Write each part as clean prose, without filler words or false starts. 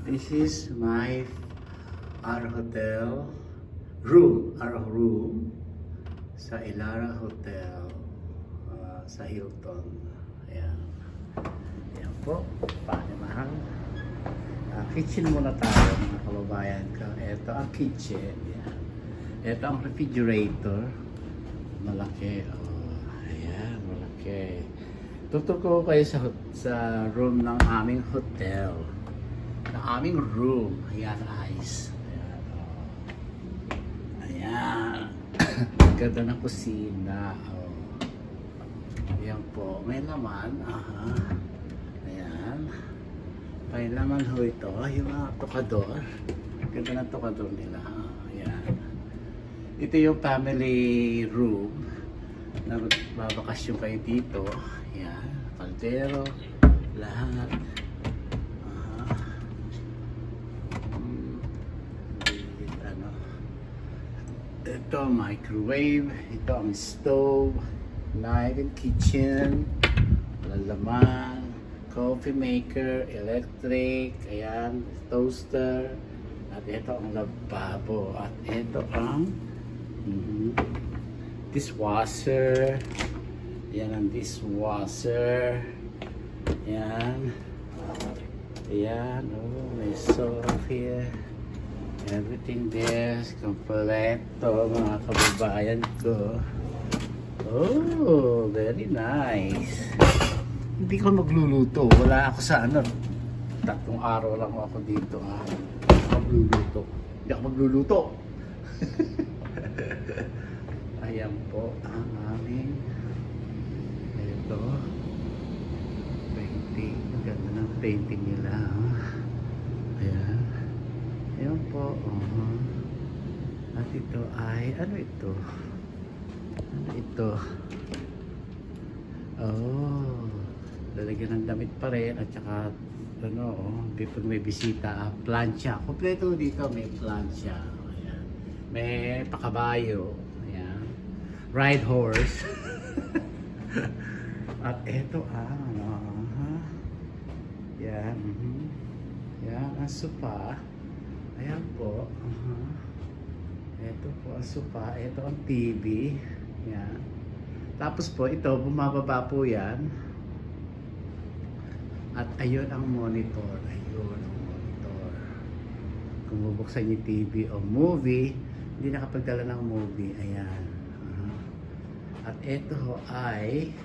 This is my our hotel room, our room sa Elara Hotel sa Hilton. Ayan. Ayan po, panimahal. Kitchen muna tayo mga kababayan ko. Ito ang kitchen. Ayan. Ito ang refrigerator. Malaki. Oh, ayan, malaki. Tutur ko kayo sa room ng aming hotel. Ng aming room. Ayan, guys. Ayan. Oh. Ayan. Ganda ng kusina. Oh. Ayan po. May laman. Aha. Ayan. May laman ho ito. Yung mga tokador. Ganda ng tokador nila. Ayan. Ito yung family room. Nagbabakasyon kayo dito. Ayan. Kaldero. Lahat. Ito microwave, ito ang stove, knife and kitchen, lalaman, coffee maker, electric, ayan, toaster, at ito ang lababo, at ito ang dishwasher, ayan ang dishwasher, ayan, ayan, oh, may soap here. Everything there is kompleto mga kababayan ko. Oh, very nice. Hindi ko magluluto. Wala ako sa ano. 3 araw lang ako dito. Magluluto. Hindi ako magluluto. Ayan po ang aming ito. Painting. Ganda ng painting nila. Ayan. Ayan po. At ito ay, ano ito? Ano ito? Oh, lalagyan ng damit pa rin at saka ano, pag may bisita, plancha. Kompleto dito, may plancha. Ayan. May pakabayo. Ayan. Ride horse. At ito ano, yan. Yan, ang sopa. Ayan po. Ito po ang sopa. Ito ang TV. Yan. Tapos po, ito, bumababa po yan. At ayun ang monitor. Ayun ang monitor. Kung bubuksan yung TV o movie, hindi nakapagdala ng movie. Ayan. At ito ho ay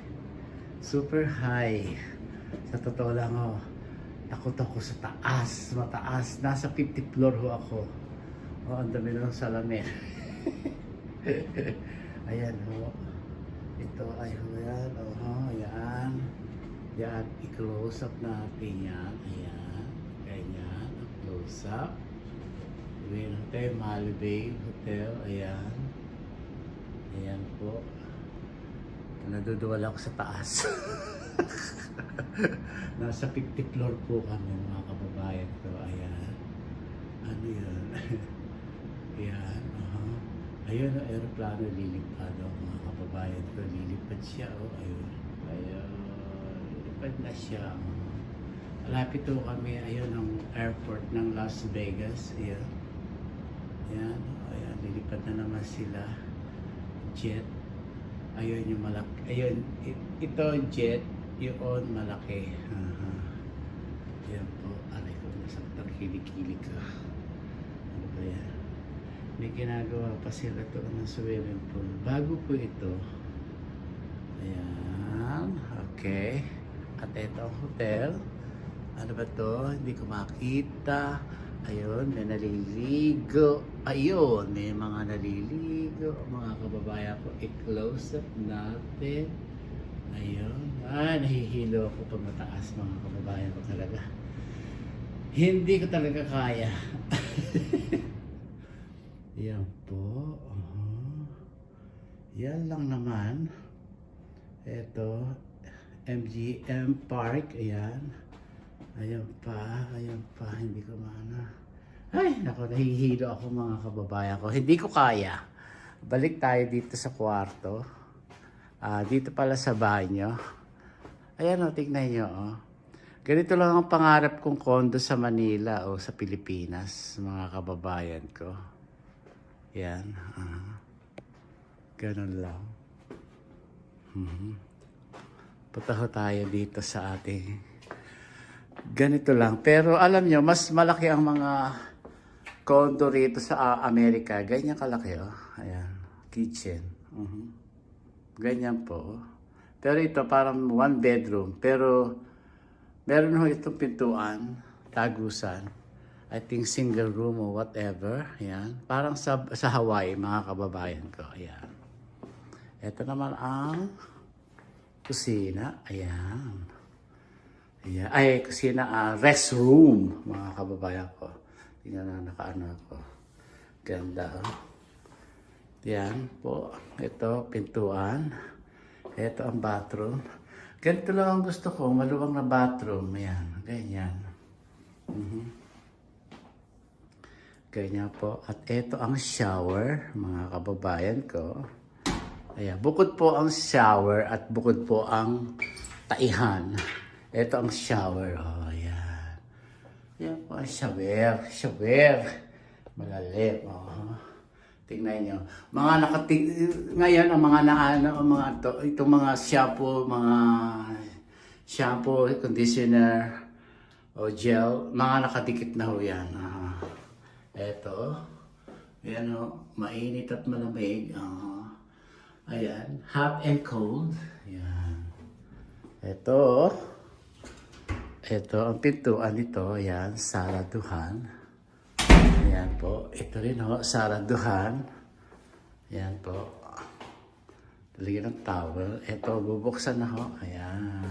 super high. Sa totoo lang ho, takot ako sa taas, mataas. Nasa 50th floor ho ako. Oh, ang dami ng salamin. Ayan ho. Ito ay ho yan. Oh, yan. Yan, i-close up natin yan. Ayan. Ganyan. Close up. Win Hotel, Malibay Hotel. Ayan. Ayan po. Naduduwal ako sa taas. Nasa 50th floor po kami mga kababayan ko. Ayan. Ano yun? Ayan. Ayun ang aeroplano lilipad mga kababayan ko. Lilipad siya. Ayun. Ayun. Lilipad na siya. Malapit po kami. Ayun ang airport ng Las Vegas. Ayan. Ayan. Ayan. Lilipad na naman sila. Jet. Ayun yung malaki. Ayun. Ito jet. Yun, malaki. Yan po. Aray ko, masakit ang kilig-kilig ko. Ano ba yan? May ginagawa pa sila ito ng swimming pool. Bago po ito. Ayan. Okay. At ito ang hotel. Ano ba to? Hindi ko makita. Ayun, may naliligo. Ayun, may mga naliligo. Mga kababayan ko, i-close up natin. Ayun. Nahihilo ako pag mataas mga kababayan ko talaga. Hindi ko talaga kaya. Yan po. Yan lang naman. Ito. MGM Park. Ayan. Ayan pa. Ayan pa. Hindi ko maana. Ay, naku, nahihilo ako mga kababayan ko. Hindi ko kaya. Balik tayo dito sa kwarto. Dito pala sa banyo. Ayan o, tignan nyo. Ganito lang ang pangarap kong kondo sa Manila o sa Pilipinas, mga kababayan ko. Yan. Ganun lang. Punta ho tayo dito sa ating ganito lang. Pero alam nyo, mas malaki ang mga condo rito sa Amerika. Ganyan kalaki, oh. Ayan. Kitchen. Ganyan po. Pero ito parang 1 bedroom. Pero meron ho itong pintuan, tagusan. I think single room or whatever. Ayan. Parang sa Hawaii, mga kababayan ko. Ayan. Ito naman ang kusina. Ayan. Ayan. Ay, kusina, restroom, mga kababayan ko. Tingnan na nakaano ako. Ganda, oh. Yan po. Ito, pintuan. Ito ang bathroom. Ganito lang ang gusto ko. Maluwang na bathroom. Ayan. Ganyan. Ganyan po. At ito ang shower, mga kababayan ko. Ayan. Bukod po ang shower at bukod po ang taihan. Ito ang shower. Oh, ayan. Yan po ang shower. Shower. Malalim. Oh. Tingnan nyo. Ngayon, ang mga itong mga shampoo, conditioner, o gel, mga nakadikit na ho yan. Eto. Ayan o. Mainit at malamig. Ayan. Hot and cold. Ayan. Eto. Ito ang pintuan nito. Ayan. Saraduhan. Ayan po. Ito rin ho, saraduhan. Ayan po. Talagyan ng towel. Ito, bubuksan na ho. Ayan.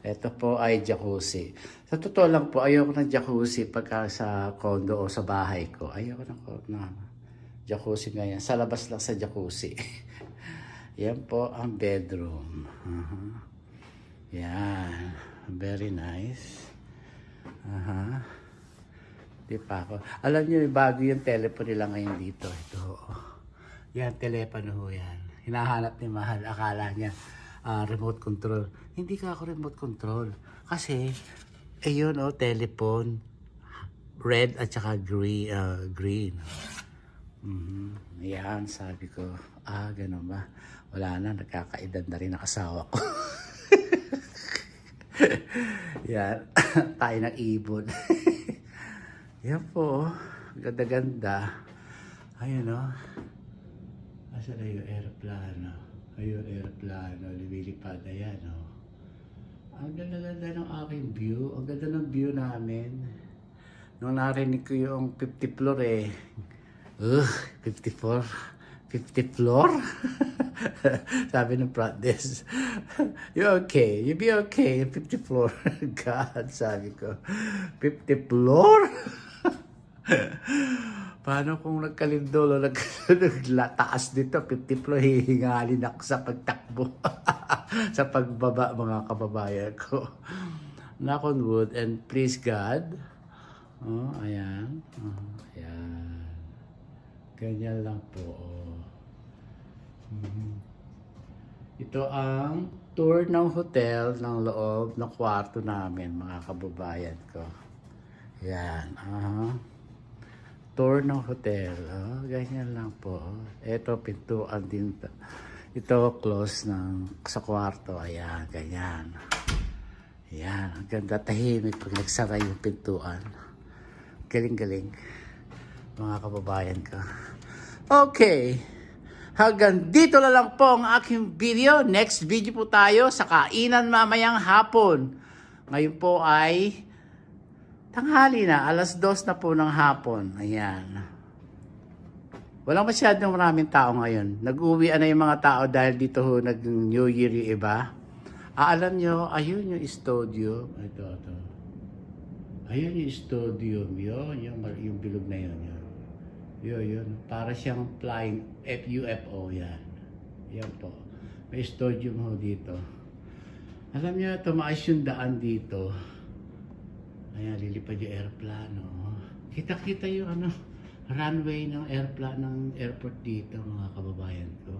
Ito po ay jacuzzi. Sa totoo lang po, ayoko ng jacuzzi pagka sa condo o sa bahay ko. Ayoko ng jacuzzi ngayon. Sa labas lang sa jacuzzi. Yan po ang bedroom. Yan. Very nice. Di pa ako. Alam niyo, bago yung telepono nila ngayon dito. Ito. Yan, telepono ho yan. Hinahanap ni Mahal. Akala niya remote control. Hindi ka ako remote control. Kasi, ayun telephone. Red at saka green. Yan, sabi ko. Ganun ba? Wala na, nagkakaedad na rin ang asawa ko. Yan, tayo ng ibon. Yan po, ganda-ganda. Ayun Asa na yung aeroplano? Ayun, aeroplano, lumilipad. Ayan Ang ganda-ganda ng aking view. Ang ganda ng view namin. Nung narinig ko yung 50 floor 54. 50 floor? Sabi ng front desk. You okay? You be okay. 50 floor. God, sabi ko. 50 floor? Paano kung nagkalindol o nagtaas dito, 50 floor, hihingalin ako sa pagtakbo. Sa pagbaba, mga kababayan ko. Knock on wood and please God. Ayan. Ayan. Ganyan lang po. Ito ang tour ng hotel ng loob ng kwarto namin, mga kababayan ko. Yan. Tour ng hotel. Ganyan lang po. Ito, pintuan din. Ito, close sa kwarto. Ayan, ganyan. Ayan, ang ganda, tahimik pag nagsara yung pintuan. Galing-galing, mga kababayan ko. Okay. Hanggang dito na lang po ang aking video. Next video po tayo sa kainan mamayang hapon. Ngayon po ay tanghali na, 2:00 na po ng hapon. Ayan. Walang masyadong maraming tao ngayon. Nag-uwi na yung mga tao dahil dito nag-New Year yung iba. Alam nyo, ayun yung studio. Ito. Ayun yung studio. Yung bilog na yun. Yun. Para siyang flying UFO yan. Yan po. May studio mo dito. Alam niyo, tumaas yung daan dito. Ayan, lilipad yung airplano. Kita-kita yung runway ng airport dito, mga kababayan ko.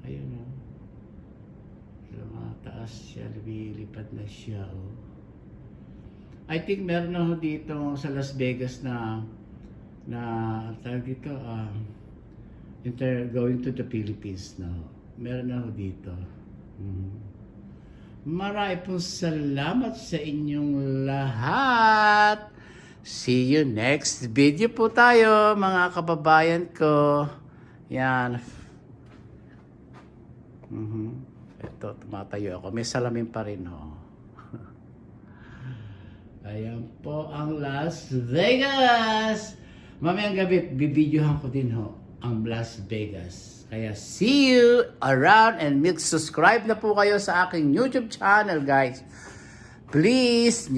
Ayun Tumataas siya, lumilipad na siya. Oh. I think meron na ho dito sa Las Vegas na tawag dito, going to the Philippines na ho. Meron na ho dito. Marami pong salamat sa inyong lahat. See you next video po tayo, mga kababayan ko. Yan. Ito, tumatayo ako. May salamin pa rin ho. Ayan po ang Las Vegas. Mamayang gabi, bibidyohan ko din ho ang Las Vegas. Kaya see you around and subscribe na po kayo sa aking YouTube channel, guys. Please,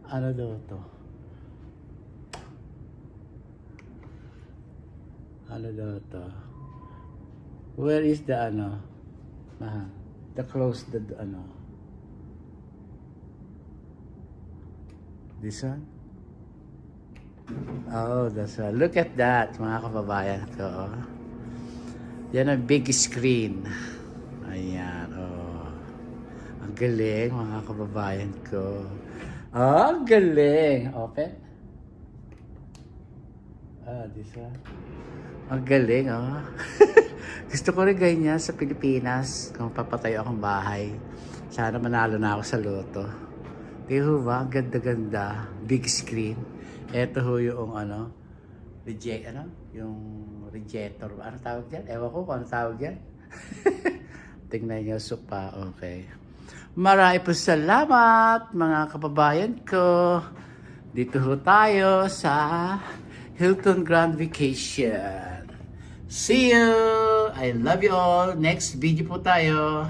ano daw to? Ano daw to? Where is the the close the this one? Oh, that's one. Look at that, mga kababayan ko. Yan ang big screen. Ayan, oh. Ang galing, mga kababayan ko. Oh, ang galing. Open. This one. Ang galing, oh. Gusto ko rin ganyan sa Pilipinas kung papatayo akong bahay. Sana manalo na ako sa loto. Diyo ba? Ganda-ganda. Big screen. Ito ho yung yung rejector. Ano tawag yan? Ewan ko kung ano tawag yan. Tingnan nyo, sopa. Okay. Marami po salamat, mga kababayan ko. Dito ho tayo sa Hilton Grand Vacation. See you! I love you all. Next video po tayo.